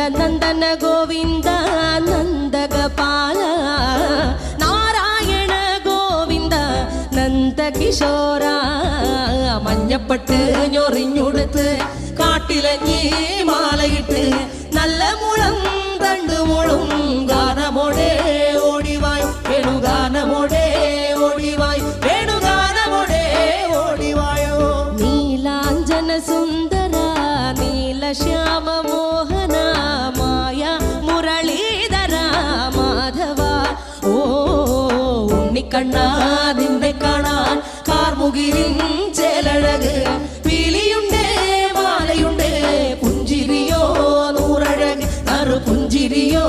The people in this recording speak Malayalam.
നന്ദനന്ദന ഗോവിന്ദ നന്ദഗപാല നാരായണ ഗോവിന്ദ നന്ദകിശോര മഞ്ഞപ്പെട്ട് ഞൊറിഞ്ഞുടുത്ത് കാട്ടിലഞ്ഞി മാലയിട്ട് നല്ല മുളം തണ്ടുമുളും ഗാനമോടെ ഓടിവായ് വേണുഗാനമോടെ ഓടിവായ് വേണുഗാനമോടെ ഓടിവായോ നീലാഞ്ജന സുന്ദര നീലശ്യാമ മോഹന മായ മുരളീധര മാധവ ഓ ഉണ്ണിക്കണ്ണാ നിന്നെ കാണാൻ കാർമുകിലിൻ ചേലഴക് പീലിയുണ്ട് മാലയുണ്ട് പുഞ്ചിരിയോ നൂറഴക് നറു പുഞ്ചിരിയോ